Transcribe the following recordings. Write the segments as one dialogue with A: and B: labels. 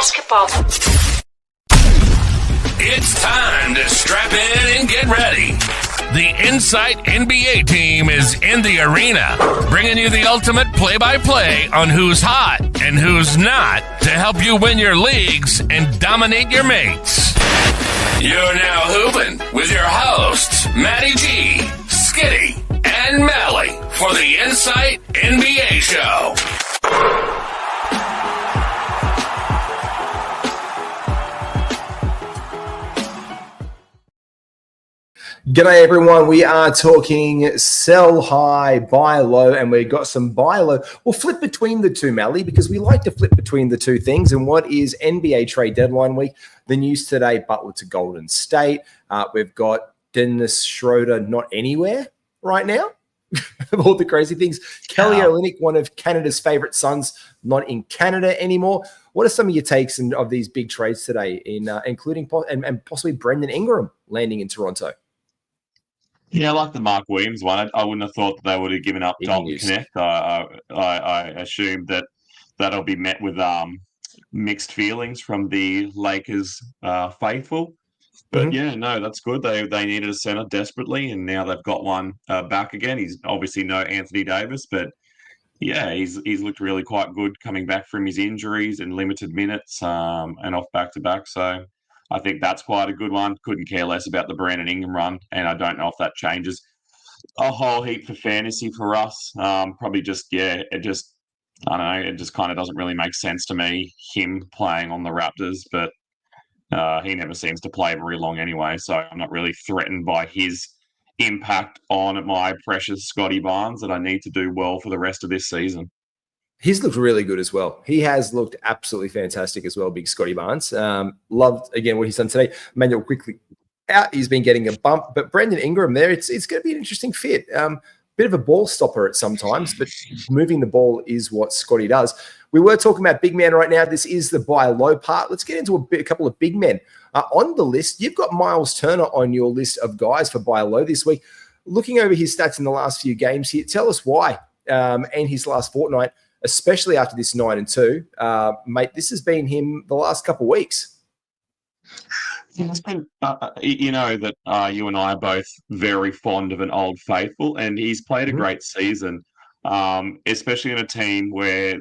A: basketball.
B: It's time to strap in and get ready. The Insight NBA team is in the arena, bringing you the ultimate play-by-play on who's hot and who's not to help you win your leagues and dominate your mates. You're now hooping with your hosts, Matty G, Skitty, and Malley for the Insight NBA show.
C: G'day everyone, we are talking sell high, buy low, and we've got some buy low. We'll flip between the two, Malley, because we like to flip between the two things. And what is NBA trade deadline week? The news today, Butler to Golden State. We've got Dennis Schroeder not anywhere right now. Of all the crazy things. Kelly Olynyk, one of Canada's favorite sons, not in Canada anymore. What are some of your takes of these big trades today, including and possibly Brendan Ingram landing in Toronto?
D: Yeah, I like the Mark Williams one. I wouldn't have thought that they would have given up Dalton Connect. I assumed that that'll be met with mixed feelings from the Lakers faithful. But yeah, no, that's good. They needed a center desperately, and now they've got one back again. He's obviously no Anthony Davis, but yeah, he's looked really quite good coming back from his injuries and limited minutes and off back-to-back. So I think that's quite a good one. Couldn't care less about the Brandon Ingram run, and I don't know if that changes a whole heap for fantasy for us. Probably just, I don't know, it just kind of doesn't really make sense to me, him playing on the Raptors, but he never seems to play very long anyway, so I'm not really threatened by his impact on my precious Scotty Barnes that I need to do well for the rest of this season.
C: He's looked really good as well. He has looked absolutely fantastic as well, big Scotty Barnes. Loved, again, what he's done today. Manuel quickly out. He's been getting a bump. But Brendan Ingram there, it's going to be an interesting fit. Bit of a ball stopper at sometimes, but moving the ball is what Scotty does. We were talking about big men right now. This is the buy low part. Let's get into a couple of big men. On the list, you've got Myles Turner on your list of guys for buy low this week. Looking over his stats in the last few games here, tell us why and his last fortnight, especially after this 9-2, mate, this has been him the last couple of weeks.
D: It's been, you know that you and I are both very fond of an old faithful, and he's played a great season, especially in a team where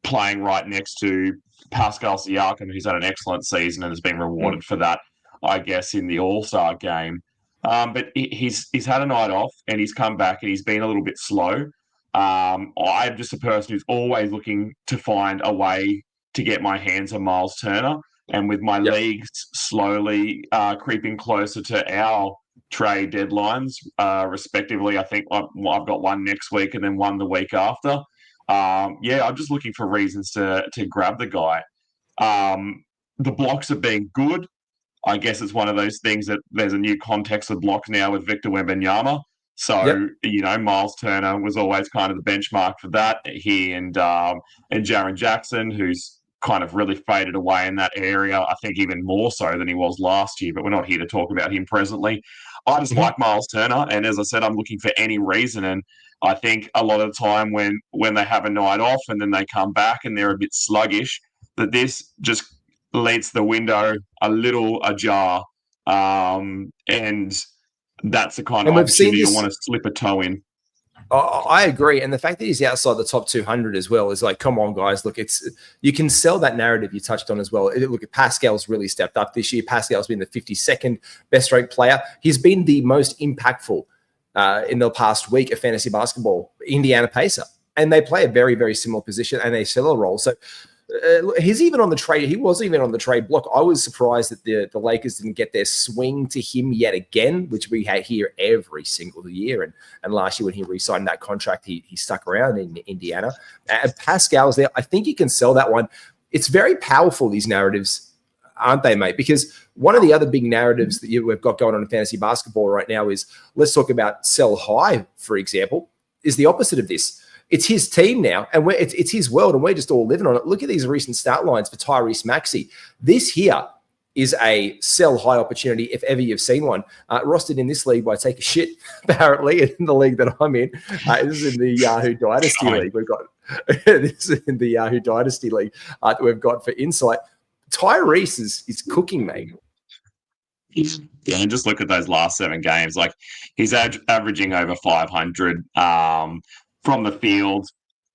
D: playing right next to Pascal Siakam, who's had an excellent season and has been rewarded for that, I guess, in the All-Star game. But he's had a night off, and he's come back, and he's been a little bit slow. I'm just a person who's always looking to find a way to get my hands on Myles Turner. And with my leagues slowly creeping closer to our trade deadlines, respectively, I think I've got one next week and then one the week after. I'm just looking for reasons to grab the guy. The blocks have been good. I guess it's one of those things that there's a new context of blocks now with Victor Wembanyama. So, Myles Turner was always kind of the benchmark for that. He and Jaren Jackson, who's kind of really faded away in that area, I think even more so than he was last year, but we're not here to talk about him presently. I just like Myles Turner, and as I said, I'm looking for any reason, and I think a lot of the time when they have a night off and then they come back and they're a bit sluggish, that this just leaves the window a little ajar, and that's the kind of opportunity you want to slip a toe in.
C: I agree. And the fact that he's outside the top 200 as well is like, come on, guys. Look, you can sell that narrative you touched on as well. Look, Pascal's really stepped up this year. Pascal's been the 52nd best ranked player. He's been the most impactful in the past week of fantasy basketball, Indiana Pacer. And they play a very, very similar position, and they sell a role. So he's even on the trade. He was even on the trade block. I was surprised that the Lakers didn't get their swing to him yet again, which we had here every single year. And last year when he re-signed that contract, he stuck around in Indiana. And Pascal's there. I think you can sell that one. It's very powerful, these narratives, aren't they, mate? Because one of the other big narratives that we've got going on in fantasy basketball right now is, let's talk about sell high, for example, is the opposite of this. It's his team now, and it's his world, and we're just all living on it. Look at these recent stat lines for Tyrese Maxey. This here is a sell high opportunity if ever you've seen one. Rostered in this league by Take a Shit, apparently, in the league that I'm in. This is in the Yahoo Dynasty League. We've got this is in the Yahoo Dynasty League that we've got for Insight. Tyrese is cooking, mate.
D: Yeah, and just look at those last 7 games. Like, he's averaging over 500 from the field.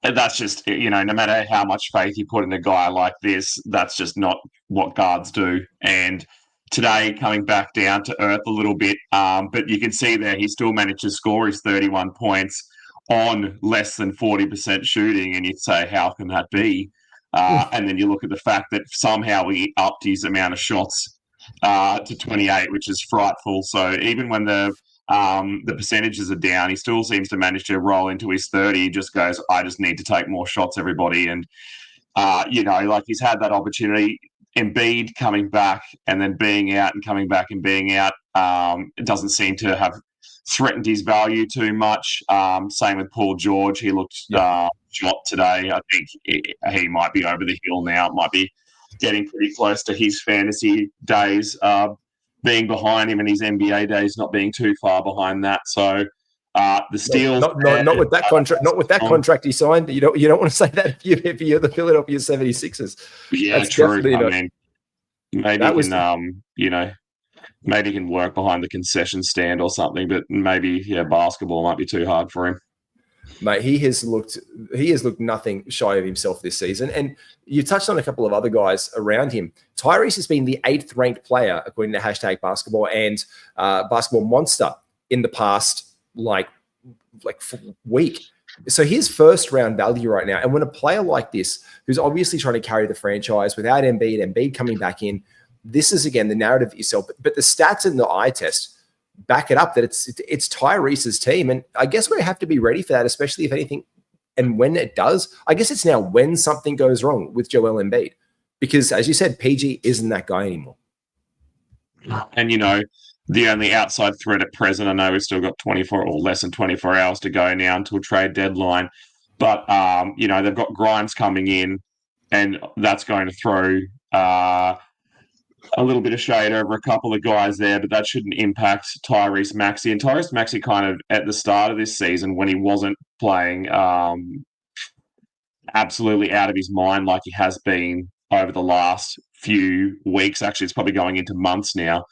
D: And that's just, no matter how much faith you put in a guy like this, that's just not what guards do. And today, coming back down to earth a little bit, but you can see there he still managed to score his 31 points on less than 40% shooting. And you'd say, how can that be? And then you look at the fact that somehow he upped his amount of shots to 28, which is frightful. So even when the percentages are down, he still seems to manage to roll into his 30. He just goes, I just need to take more shots, everybody. And, like he's had that opportunity. Embiid coming back and then being out and coming back and being out. It doesn't seem to have threatened his value too much. Same with Paul George. He looked shot today. I think he might be over the hill now. It might be getting pretty close to his fantasy days being behind him, and his NBA days not being too far behind that. So the steals,
C: not with that contract, not with that contract he signed. You don't want to say that if you're the Philadelphia 76ers.
D: Yeah,
C: that's
D: true.
C: Not,
D: I mean, maybe he can, maybe he can work behind the concession stand or something. But maybe basketball might be too hard for him.
C: Mate, he has looked nothing shy of himself this season. And you touched on a couple of other guys around him. Tyrese has been the 8th ranked player, according to hashtag basketball and Basketball Monster, in the past week. So his first round value right now. And when a player like this, who's obviously trying to carry the franchise without Embiid coming back in, this is, again, the narrative itself. But the stats in the eye test back it up that it's Tyrese's team. And I guess we have to be ready for that, especially if anything, and when it does, I guess it's now when something goes wrong with Joel Embiid, because as you said, PG isn't that guy anymore.
D: And, the only outside threat at present, I know we've still got 24 or less than 24 hours to go now until trade deadline, but, they've got Grimes coming in, and that's going to throw a little bit of shade over a couple of guys there, but that shouldn't impact Tyrese Maxey. And Tyrese Maxey kind of at the start of this season, when he wasn't playing absolutely out of his mind like he has been over the last few weeks, actually it's probably going into months now,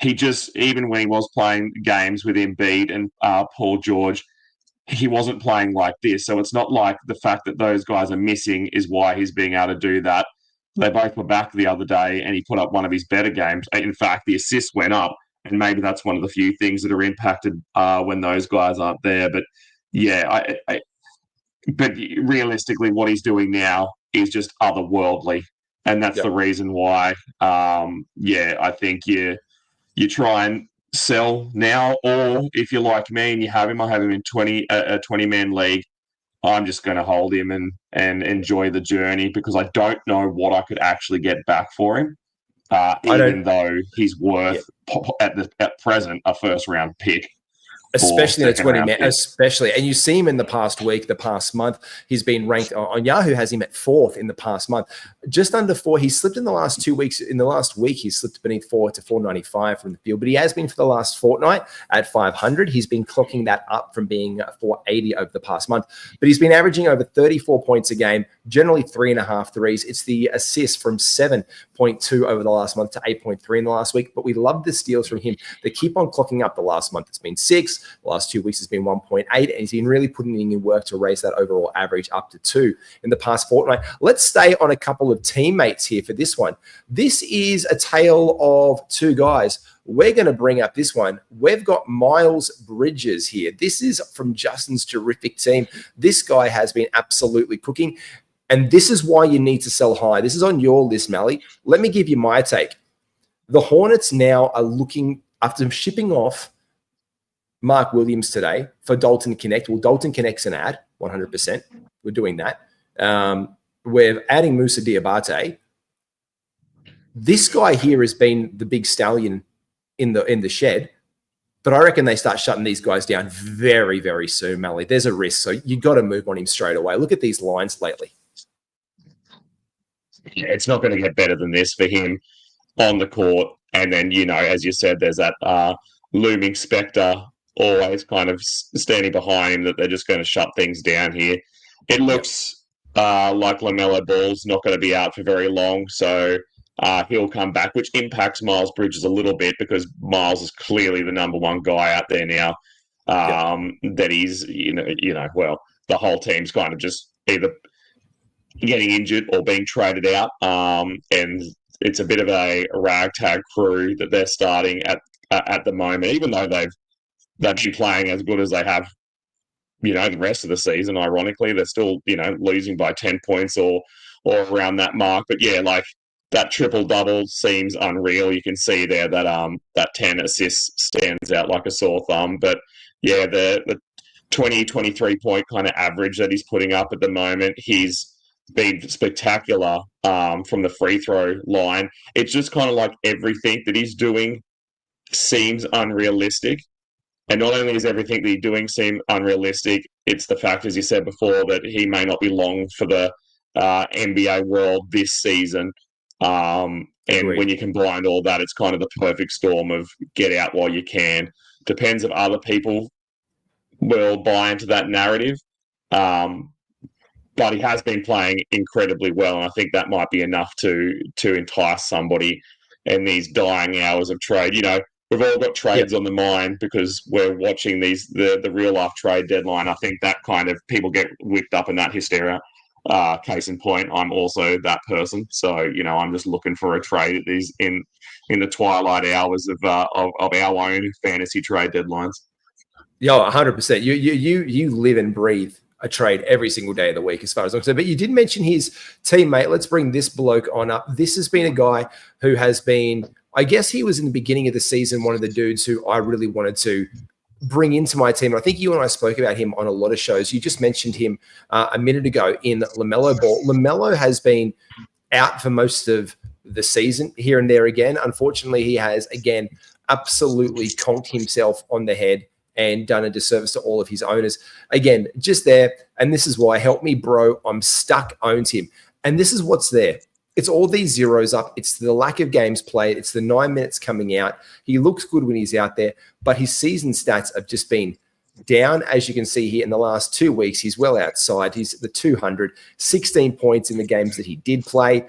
D: he just, even when he was playing games with Embiid and Paul George, he wasn't playing like this. So it's not like the fact that those guys are missing is why he's being able to do that. They both were back the other day, and he put up one of his better games. In fact, the assists went up, and maybe that's one of the few things that are impacted when those guys aren't there. But but realistically, what he's doing now is just otherworldly, and that's the reason why. I think you try and sell now, or if you're like me and you have him, I have him in a 20-man league. I'm just going to hold him and enjoy the journey, because I don't know what I could actually get back for him, even though he's worth, at present, a first-round pick.
C: Especially in a 20-man, especially. And you see him in the past week, the past month. He's been ranked on Yahoo, has him at 4th in the past month. Just under 4. He slipped in the last 2 weeks. In the last week, he slipped beneath 4 to 495 from the field. But he has been for the last fortnight at 500. He's been clocking that up from being 480 over the past month. But he's been averaging over 34 points a game, generally 3.5 threes. It's the assist from 7.2 over the last month to 8.3 in the last week. But we love the steals from him. They keep on clocking up. The last month it's been 6. The last 2 weeks has been 1.8, and he's been really putting in work to raise that overall average up to 2 in the past fortnight. Let's stay on a couple of teammates here for this one. This is a tale of 2 guys. We're going to bring up this one. We've got Miles Bridges here. This is from Justin's terrific team. This guy has been absolutely cooking, and this is why you need to sell high. This is on your list, Malley. Let me give you my take. The Hornets now are looking, after shipping off Mark Williams today for Dalton Connect. Well, Dalton Connect's an ad, 100%. We're doing that. We're adding Moussa Diabate. This guy here has been the big stallion in the shed, but I reckon they start shutting these guys down very, very soon, Malley. There's a risk, so you got to move on him straight away. Look at these lines lately.
D: it's not going to get better than this for him on the court. And then, as you said, there's that looming spectre always kind of standing behind him that they're just going to shut things down here. It looks like LaMelo Ball's not going to be out for very long, so he'll come back, which impacts Miles Bridges a little bit because Miles is clearly the number one guy out there now. That he's, well, the whole team's kind of just either getting injured or being traded out. And it's a bit of a ragtag crew that they're starting at the moment, even though they've been playing as good as they have, the rest of the season. Ironically, they're still, losing by 10 points or around that mark. But yeah, like that triple double seems unreal. You can see there that that 10 assists stands out like a sore thumb. But yeah, the 23 point kind of average that he's putting up at the moment, he's been spectacular from the free throw line. It's just kind of like everything that he's doing seems unrealistic. And not only is everything that he's doing seem unrealistic, it's the fact, as you said before, that he may not be long for the NBA world this season. And when you combine all that, it's kind of the perfect storm of get out while you can. Depends if other people will buy into that narrative. But he has been playing incredibly well, and I think that might be enough to entice somebody in these dying hours of trade. We've all got trades on the mind because we're watching the real life trade deadline. I think that kind of people get whipped up in that hysteria. Case in point, I'm also that person. So I'm just looking for a trade at these in the twilight hours of our own fantasy trade deadlines.
C: Yeah, 100%. You live and breathe a trade every single day of the week, as far as I'm concerned. But you did mention his teammate. Let's bring this bloke on up. This has been a guy who has been, I guess he was in the beginning of the season, one of the dudes who I really wanted to bring into my team. I think you and I spoke about him on a lot of shows. You just mentioned him a minute ago in LaMelo Ball. LaMelo has been out for most of the season here and there again. Unfortunately, he has, again, absolutely conked himself on the head and done a disservice to all of his owners. Again, just there, and this is why, help me, bro, I'm stuck, owns him. And this is what's there. It's all these zeros up. It's the lack of games played. It's the 9 minutes coming out. He looks good when he's out there, but his season stats have just been down. As you can see here in the last 2 weeks, he's well outside. He's at the 200, 16 points in the games that he did play.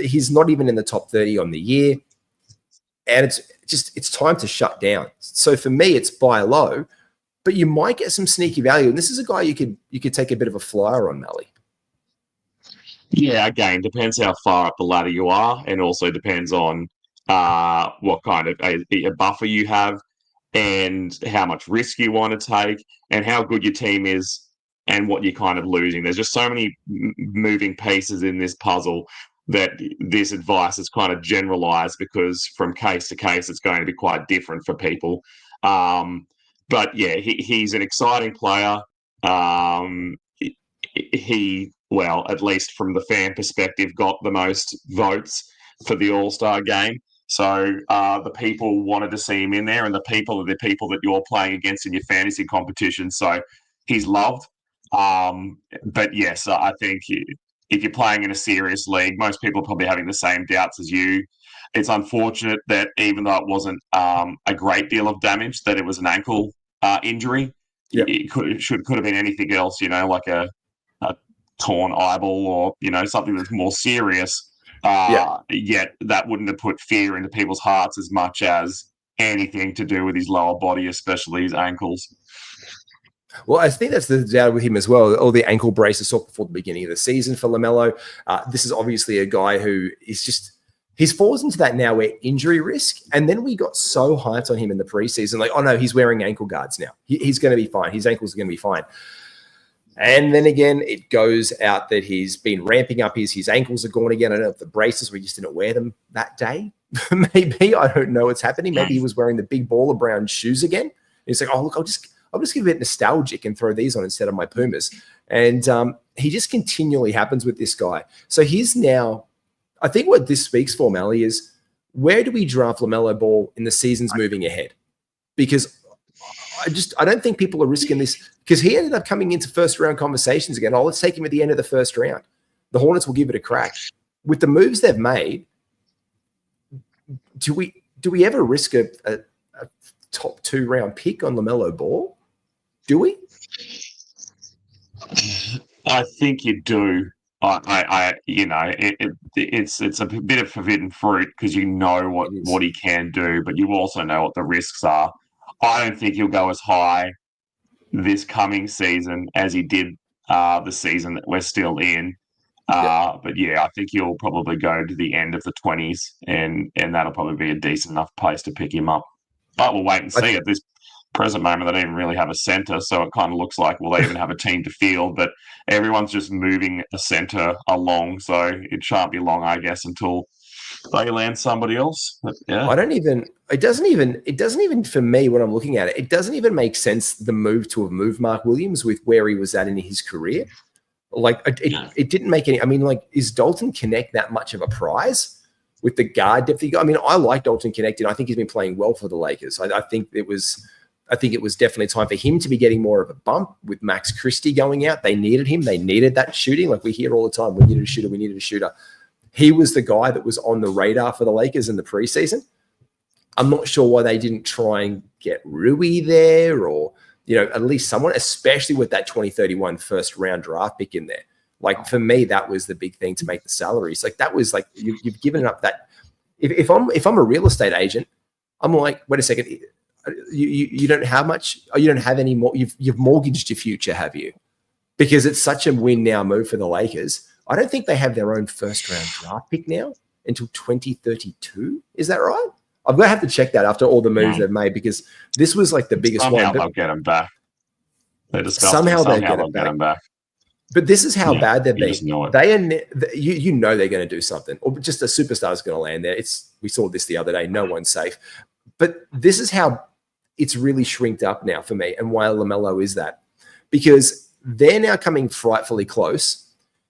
C: He's not even in the top 30 on the year. And it's time to shut down. So for me, it's buy low, but you might get some sneaky value. And this is a guy you could take a bit of a flyer on, Malley.
D: Yeah, again, depends how far up the ladder you are, and also depends on what kind of a buffer you have and how much risk you want to take and how good your team is and what you're kind of losing. There's just so many moving pieces in this puzzle that this advice is kind of generalized because from case to case, it's going to be quite different for people. But yeah, he's an exciting player. Well, at least from the fan perspective, got the most votes for the All-Star game. So the people wanted to see him in there, and the people are the people that you're playing against in your fantasy competition. So he's loved. But yes, I think if you're playing in a serious league, most people are probably having the same doubts as you. It's unfortunate that even though it wasn't a great deal of damage, that it was an ankle injury. Yep. It could have been anything else, like a torn eyeball or something that's more serious. Yet that wouldn't have put fear into people's hearts as much as anything to do with his lower body, especially his ankles.
C: Well, I think that's the doubt with him as well. All the ankle braces talked before the beginning of the season for LaMelo. This is obviously a guy who is he's falls into that now where injury risk. And then we got so hyped on him in the preseason, like, oh no, he's wearing ankle guards now. He's going to be fine. His ankles are going to be fine. And then again, it goes out that he's been ramping up his ankles are gone again. I don't know if the braces were just didn't wear them that day. Maybe, I don't know what's happening. Maybe he was wearing the big baller brown shoes again. He's like, oh, look, I'll just get a bit nostalgic and throw these on instead of my Pumas. And he just continually happens with this guy. So he's now, I think what this speaks for, Malley, is where do we draft LaMelo Ball in the seasons moving ahead? Because I don't think people are risking this because he ended up coming into first round conversations again. Oh, let's take him at the end of the first round. The Hornets will give it a crack. with the moves they've made, do we ever risk a top 2 round pick on LaMelo Ball? Do we?
D: I think you do. It's a bit of forbidden fruit because you know what he can do, but you also know what the risks are. I don't think he'll go as high this coming season as he did the season that we're still in. But yeah, I think he'll probably go to the end of the 20s, and that'll probably be a decent enough place to pick him up. But we'll wait and see. At this present moment, they don't even really have a centre, so it kind of looks like will they even have a team to field? But everyone's just moving a centre along, so it shan't be long, I guess, until they land somebody else. But, yeah,
C: it doesn't even for me when I'm looking at it, it doesn't even make sense the move to have moved Mark Williams with where he was at in his career. Like it didn't make any. I mean, like, is Dalton Connect that much of a prize with the guard depth? I mean, I like Dalton Connect, and I think he's been playing well for the Lakers. I think it was definitely time for him to be getting more of a bump with Max Christie going out. They needed him. They needed that shooting. Like we hear all the time, we needed a shooter. We needed a shooter. He was the guy that was on the radar for the Lakers in the preseason. I'm not sure why they didn't try and get Rui there, or at least someone, especially with that 2031 first round draft pick in there. Like for me, that was the big thing to make the salaries. Like that was like you've given up that. If I'm a real estate agent, I'm like, wait a second, you don't have much. You don't have any more. You've mortgaged your future, have you? Because it's such a win now move for the Lakers. I don't think they have their own first round draft pick now until 2032. Is that right? I'm going to have to check that after all the moves they've made, because this was like the biggest one.
D: Somehow they'll get him back.
C: Somehow they'll get him back. But this is how bad they've been. You know they're going to do something, or just a superstar is going to land there. We saw this the other day. No one's safe. But this is how it's really shrinked up now for me, and why LaMelo is that. Because they're now coming frightfully close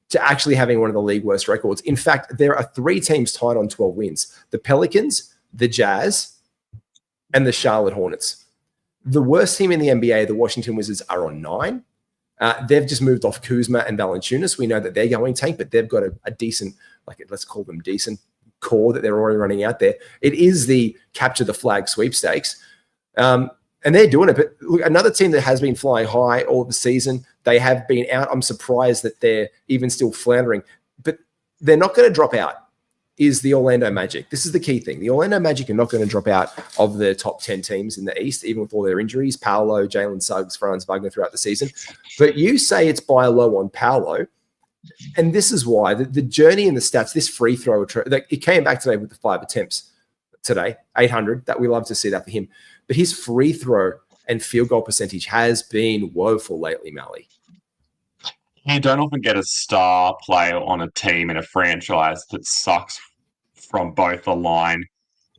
C: to actually having one of the league worst records. In fact, there are 3 teams tied on 12 wins. The Pelicans, the Jazz, and the Charlotte Hornets. The worst team in the NBA, the Washington Wizards, are on 9. They've just moved off Kuzma and Valanciunas. We know that they're going tank, but they've got a decent, let's call them decent core that they're already running out there. It is the capture the flag sweepstakes. And they're doing it. But look, another team that has been flying high all of the season, they have been out. I'm surprised that they're even still floundering, but they're not going to drop out, is the Orlando Magic. This is the key thing. The Orlando Magic are not going to drop out of the top 10 teams in the East, even with all their injuries, Paolo, Jalen Suggs, Franz Wagner throughout the season. But you say it's buy low on Paolo, and this is why. The journey and the stats, this free throw, it came back today with the 5 attempts today, 800. That we love to see that for him. But his free throw and field goal percentage has been woeful lately, Malley.
D: You don't often get a star player on a team in a franchise that sucks from both the line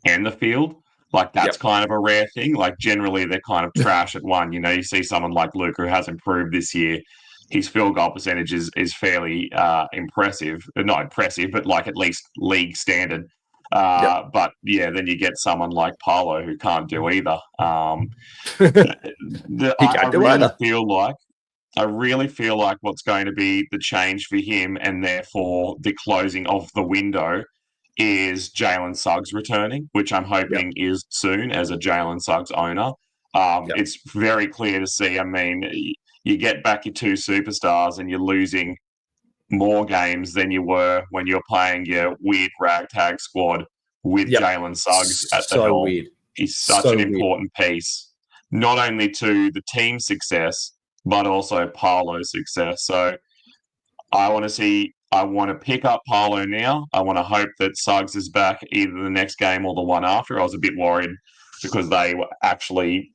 D: and the field. Like, that's kind of a rare thing. Like, generally, they're kind of trash at one. You see someone like Luke, who has improved this year. His field goal percentage is fairly impressive. Not impressive, but like at least league standard. But, yeah, then you get someone like Paolo, who can't do either. I really feel like what's going to be the change for him, and therefore the closing of the window, is Jalen Suggs returning, which I'm hoping is soon as a Jalen Suggs owner. It's very clear to see. I mean, you get back your 2 superstars and you're losing more games than you were when you're playing your weird ragtag squad with Jalen Suggs at the helm.
C: Weird.
D: He's such an important piece, not only to the team's success, but also Paolo's success. So I want to pick up Paolo now. I want to hope that Suggs is back either the next game or the one after. I was a bit worried because they actually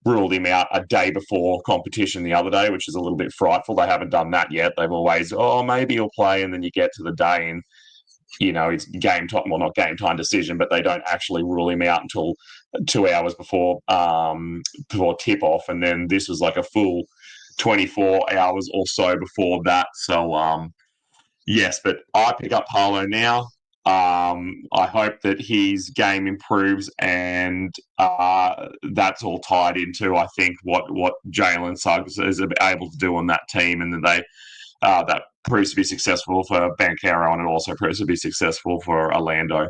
D: ruled him out a day before competition the other day, which is a little bit frightful. They haven't done that yet. They've always, maybe he'll play, and then you get to the day and, it's game time. Well, not game time decision, but they don't actually rule him out until 2 hours before tip-off. And then this was like a full 24 hours or so before that. So, yes, but I pick up Paolo now. I hope that his game improves, and that's all tied into, I think, what Jalen Suggs is able to do on that team, and that that proves to be successful for Banchero, and it also proves to be successful for Orlando.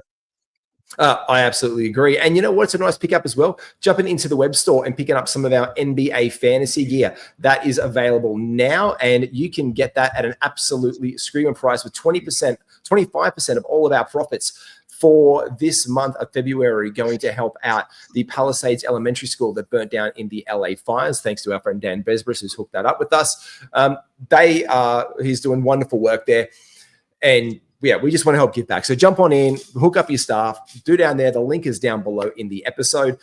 C: I absolutely agree. And you know what's a nice pickup as well? Jumping into the web store and picking up some of our NBA fantasy gear. That is available now, and you can get that at an absolutely screaming price with 20%, 25% of all of our profits for this month of February going to help out the Palisades Elementary School that burnt down in the LA fires, thanks to our friend Dan Besbris, who's hooked that up with us. He's doing wonderful work there. And yeah, we just want to help give back. So jump on in, hook up your staff, do down there. The link is down below in the episode.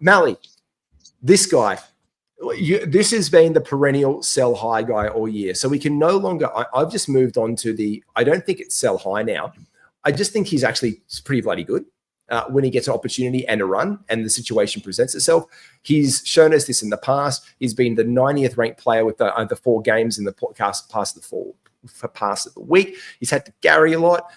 C: Malley, this guy, this has been the perennial sell high guy all year. So we can no longer, I've just moved on to I don't think it's sell high now. I just think he's actually pretty bloody good when he gets an opportunity and a run and the situation presents itself. He's shown us this in the past. He's been the 90th ranked player with the 4 games in the podcast past of the week. He's had to carry a lot.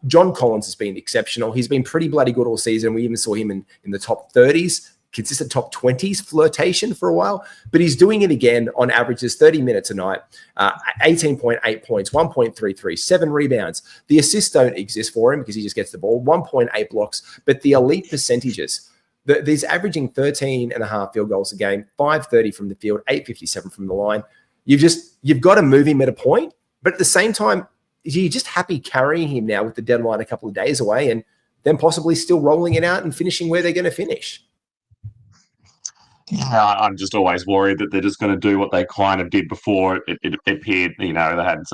C: John Collins has been exceptional. He's been pretty bloody good all season. We even saw him in the top 30s, consistent top 20s flirtation for a while, but he's doing it again on averages 30 minutes a night, 18.8 points, 1.33, 7 rebounds. The assists don't exist for him because he just gets the ball, 1.8 blocks, but the elite percentages, he's averaging 13 and a half field goals a game, 530 from the field, 857 from the line. You've got to move him at a point. But at the same time, you're just happy carrying him now with the deadline a couple of days away and then possibly still rolling it out and finishing where they're going to finish.
D: Yeah, I'm just always worried that they're just going to do what they kind of did before. It appeared, they had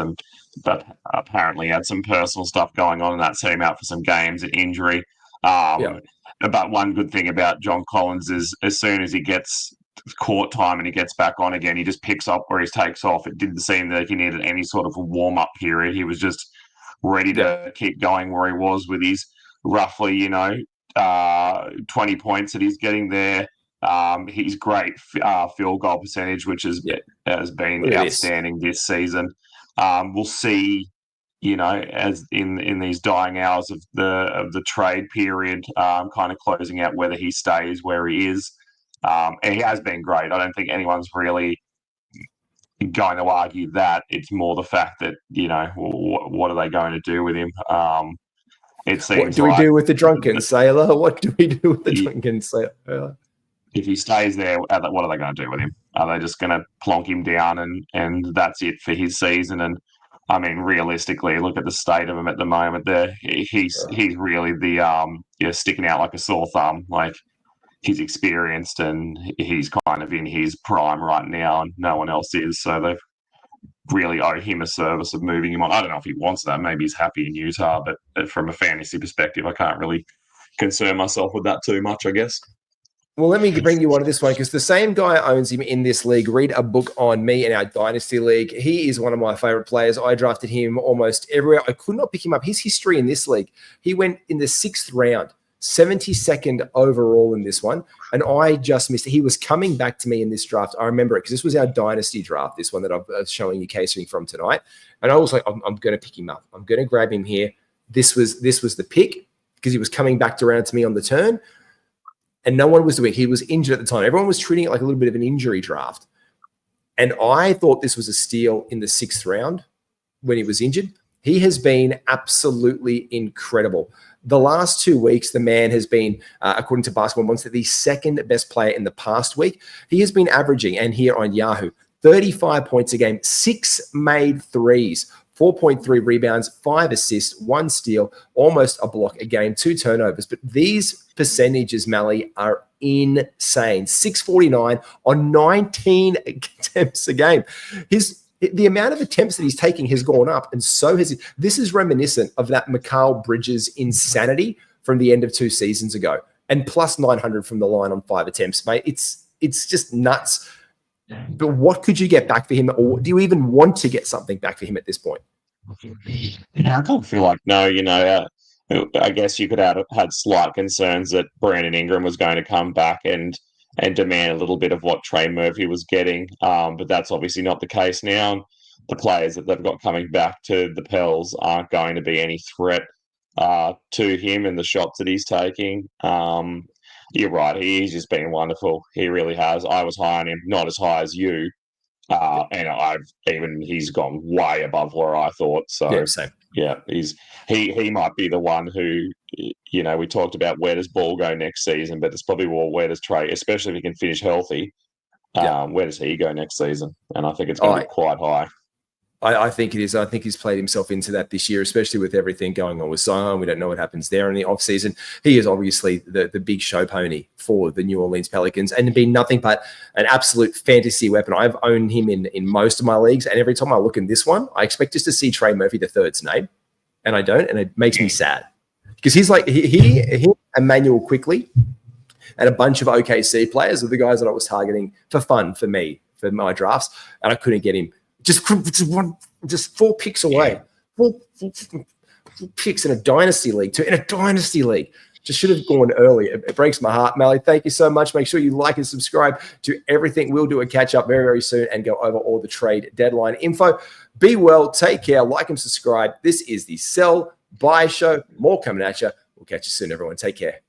D: apparently had some personal stuff going on, and that set him out for some games and injury. But one good thing about John Collins is as soon as he gets court time and he gets back on again, he just picks up where he takes off. It didn't seem that he needed any sort of a warm-up period. He was just ready to keep going where he was with his roughly 20 points that he's getting there. He's great field goal percentage, which has been outstanding this season. We'll see, as in these dying hours of the trade period, kind of closing out whether he stays where he is. And he has been great. I don't think anyone's really going to argue that. It's more the fact that, what are they going to do with him? It seems
C: what do we do with the drunken sailor? What do we do with the drunken sailor?
D: If he stays there, what are they going to do with him? Are they just going to plonk him down and that's it for his season? And I mean, realistically, look at the state of him at the moment. He's really sticking out like a sore thumb. Like, he's experienced and he's kind of in his prime right now, and no one else is. So they've really owed him a service of moving him on. I don't know if he wants that. Maybe he's happy in Utah, but from a fantasy perspective, I can't really concern myself with that too much, I guess.
C: Well, let me bring you on to this one because the same guy owns him in this league. Read a book on me in our Dynasty League. He is one of my favorite players. I drafted him almost everywhere. I could not pick him up. His history in this league, he went in the 6th round, 72nd overall in this one, and I just missed it. He was coming back to me in this draft. I remember it because this was our Dynasty draft, this one that I'm showing you casing from tonight. And I was like, I'm going to pick him up. I'm going to grab him here. This was the pick because he was coming back around to me on the turn. And no one was doing it. He was injured at the time. Everyone was treating it like a little bit of an injury draft. And I thought this was a steal in the 6th round when he was injured. He has been absolutely incredible. The last 2 weeks, the man has been, according to Basketball Monster, the 2nd best player in the past week. He has been averaging, and here on Yahoo, 35 points a game, 6 made threes, 4.3 rebounds, 5 assists, 1 steal, almost a block a game, 2 turnovers. But these percentages, Malley, are insane. 649 on 19 attempts a game. The amount of attempts that he's taking has gone up, and so has he. This is reminiscent of that Mikal Bridges insanity from the end of 2 seasons ago, and plus 900 from the line on 5 attempts, mate. It's just nuts. But what could you get back for him, or do you even want to get something back for him at this point?
D: I kind of feel like no. I guess you could have had slight concerns that Brandon Ingram was going to come back and demand a little bit of what Trey Murphy was getting, but that's obviously not the case now. The players that they've got coming back to the Pels aren't going to be any threat to him and the shots that he's taking. You're right. He's just been wonderful. He really has. I was high on him, not as high as you, And he's gone way above where I thought. So
C: Yeah, same.
D: Yeah, he might be the one who, we talked about where does Ball go next season, but it's probably more where does Trey, especially if he can finish healthy. Where does he go next season? And I think it's going to be quite high.
C: I think it is. I think he's played himself into that this year, especially with everything going on with Zion. We don't know what happens there in the offseason. He is obviously the big show pony for the New Orleans Pelicans and been nothing but an absolute fantasy weapon. I've owned him in most of my leagues, and every time I look in this one, I expect just to see Trey Murphy III's name, and I don't, and it makes me sad. Because he's like, he Emmanuel Quickly and a bunch of OKC players are the guys that I was targeting for fun for me, for my drafts, and I couldn't get him. Just 4 picks away. Four picks in a dynasty league. Just should have gone early. It breaks my heart. Malley, thank you so much. Make sure you like and subscribe to everything. We'll do a catch-up very, very soon and go over all the trade deadline info. Be well. Take care. Like and subscribe. This is the Sell Buy Show. More coming at you. We'll catch you soon, everyone. Take care.